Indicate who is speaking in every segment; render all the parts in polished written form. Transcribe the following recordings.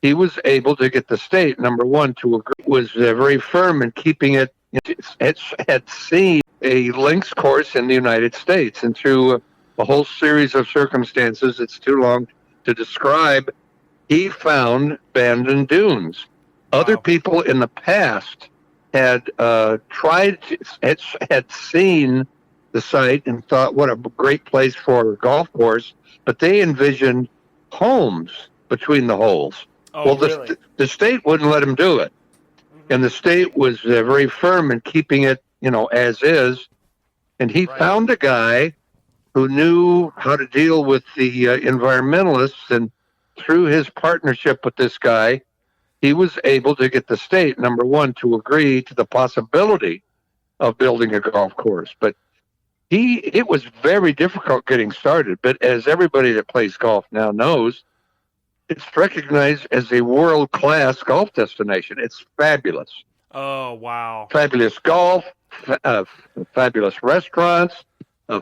Speaker 1: he was able to get the state, number one, to agree. Was very firm in keeping it. It had seen a links course in the United States, and through a whole series of circumstances, it's too long to describe, he found abandoned dunes. Other
Speaker 2: Wow.
Speaker 1: people in the past had had seen the site and thought, what a great place for a golf course, but they envisioned homes between the holes.
Speaker 2: Oh,
Speaker 1: Well,
Speaker 2: really?
Speaker 1: the state wouldn't let him do it, and the state was very firm in keeping it, as is. And he
Speaker 2: Right.
Speaker 1: found a guy who knew how to deal with the environmentalists, and through his partnership with this guy, he was able to get the state, number one, to agree to the possibility of building a golf course. But it was very difficult getting started. But as everybody that plays golf now knows, it's recognized as a world-class golf destination. It's fabulous.
Speaker 2: Oh, wow.
Speaker 1: Fabulous golf, fabulous restaurants,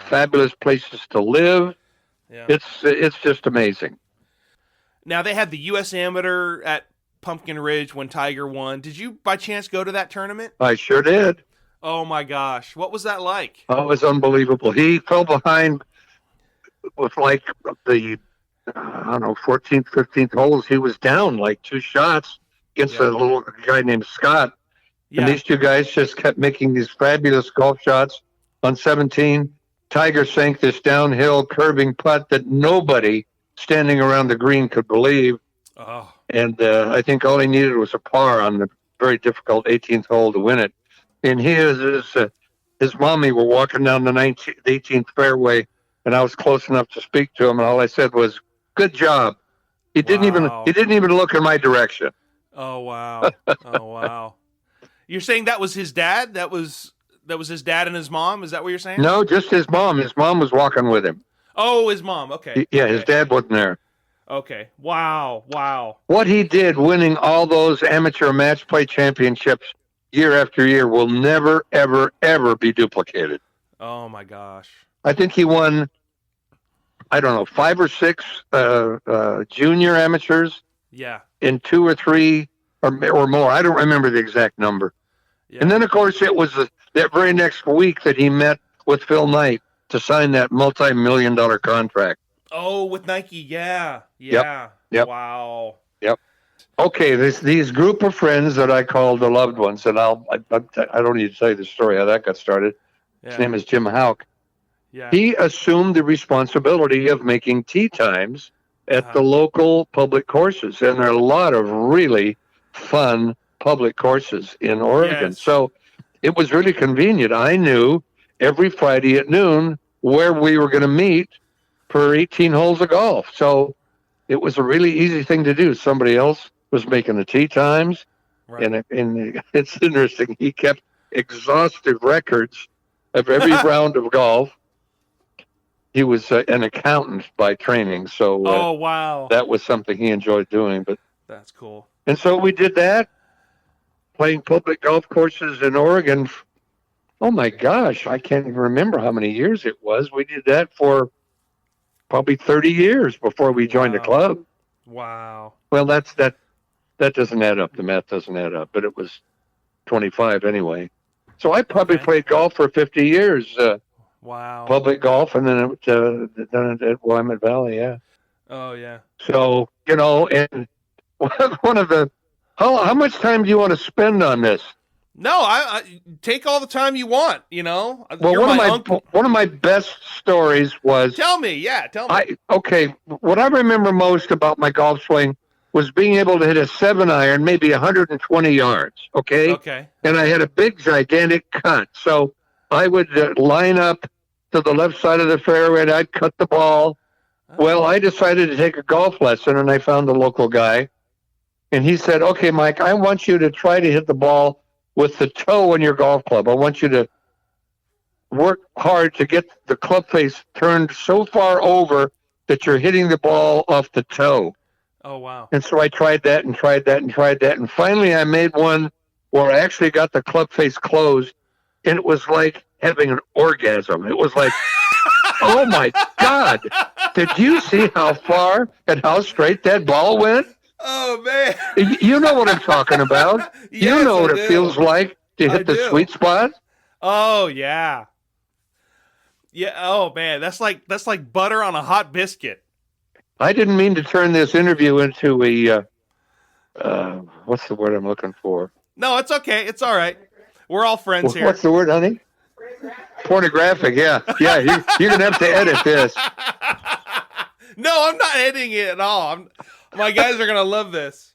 Speaker 1: fabulous places to live.
Speaker 2: Yeah.
Speaker 1: It's just amazing.
Speaker 2: Now, they had the U.S. Amateur at Pumpkin Ridge when Tiger won. Did you, by chance, go to that tournament?
Speaker 1: I sure did.
Speaker 2: Oh, my gosh. What was that like?
Speaker 1: Oh, it was unbelievable. He fell behind with like the, I don't know, 14th, 15th holes. He was down like two shots against a little guy named Scott.
Speaker 2: Yeah.
Speaker 1: And these two guys just kept making these fabulous golf shots. On 17, Tiger sank this downhill curving putt that nobody standing around the green could believe.
Speaker 2: Oh.
Speaker 1: And I think all he needed was a par on the very difficult 18th hole to win it. And his mommy were walking down the 18th fairway, and I was close enough to speak to him, and all I said was, "Good job." He didn't even look in my direction.
Speaker 2: Oh, wow. Oh, wow. You're saying that was his dad? That was his dad and his mom? Is that what you're saying?
Speaker 1: No, just his mom. His mom was walking with him.
Speaker 2: Oh, his mom. Okay.
Speaker 1: Yeah,
Speaker 2: okay.
Speaker 1: his dad wasn't there.
Speaker 2: Okay. Wow. Wow.
Speaker 1: What he did winning all those amateur match play championships year after year will never, ever, ever be duplicated.
Speaker 2: Oh, my gosh.
Speaker 1: I think he won, I don't know, 5 or 6 junior amateurs
Speaker 2: Yeah.
Speaker 1: in 2 or 3 or more. I don't remember the exact number.
Speaker 2: Yeah.
Speaker 1: And then, of course, it was that very next week that he met with Phil Knight to sign that multi-million-dollar contract.
Speaker 2: Oh, with Nike. Yeah. Yeah.
Speaker 1: Yep.
Speaker 2: Wow.
Speaker 1: Okay, these group of friends that I call the loved ones, and I don't need to tell you the story how that got started.
Speaker 2: Yeah.
Speaker 1: His name is Jim Houck.
Speaker 2: Yeah.
Speaker 1: He assumed the responsibility of making tee times at the local public courses, and there are a lot of really fun public courses in Oregon.
Speaker 2: Yes.
Speaker 1: So it was really convenient. I knew every Friday at noon where we were going to meet for 18 holes of golf. So it was a really easy thing to do. Somebody else was making the tee times,
Speaker 2: Right.
Speaker 1: and it's interesting. He kept exhaustive records of every round of golf. He was an accountant by training, so
Speaker 2: Oh, wow.
Speaker 1: that was something he enjoyed doing.
Speaker 2: That's cool.
Speaker 1: And so we did that, playing public golf courses in Oregon. Oh my gosh, I can't even remember how many years it was. We did that for probably 30 years before we joined the
Speaker 2: Wow.
Speaker 1: club.
Speaker 2: Wow.
Speaker 1: Well, that doesn't add up. The math doesn't add up, but it was 25 anyway. So I probably
Speaker 2: Okay.
Speaker 1: played golf for 50 years,
Speaker 2: Wow.
Speaker 1: public golf, and then done it at Willamette Valley, yeah.
Speaker 2: Oh, yeah.
Speaker 1: So, and one of the, how much time do you want to spend on this?
Speaker 2: No, I take all the time you want,
Speaker 1: Well,
Speaker 2: You're my uncle.
Speaker 1: one of my best stories was,
Speaker 2: Tell me. Yeah, tell me.
Speaker 1: what I remember most about my golf swing was being able to hit a 7-iron, maybe 120 yards, okay?
Speaker 2: Okay.
Speaker 1: And I had a big, gigantic cut. So I would line up to the left side of the fairway, and I'd cut the ball. Well, I decided to take a golf lesson, and I found a local guy. And he said, "Okay, Mike, I want you to try to hit the ball with the toe in your golf club. I want you to work hard to get the club face turned so far over that you're hitting the ball off the toe."
Speaker 2: Oh, wow.
Speaker 1: And so I tried that and tried that and tried that. And finally I made one where I actually got the club face closed, and it was like having an orgasm. It was like, oh my God, did you see how far and how straight that ball went?
Speaker 2: Oh, man.
Speaker 1: You know what I'm talking about. You
Speaker 2: Yes,
Speaker 1: know
Speaker 2: I
Speaker 1: what
Speaker 2: do.
Speaker 1: it feels like to
Speaker 2: I
Speaker 1: hit the
Speaker 2: do.
Speaker 1: sweet spot.
Speaker 2: Oh yeah. Yeah. Oh man, that's like butter on a hot biscuit.
Speaker 1: I didn't mean to turn this interview into a what's the word I'm looking for?
Speaker 2: No, it's okay. It's all right. We're all friends here.
Speaker 1: What's the word, honey? Pornographic. Yeah, yeah. You're gonna have to edit this.
Speaker 2: No, I'm not editing it at all. My guys are gonna love this.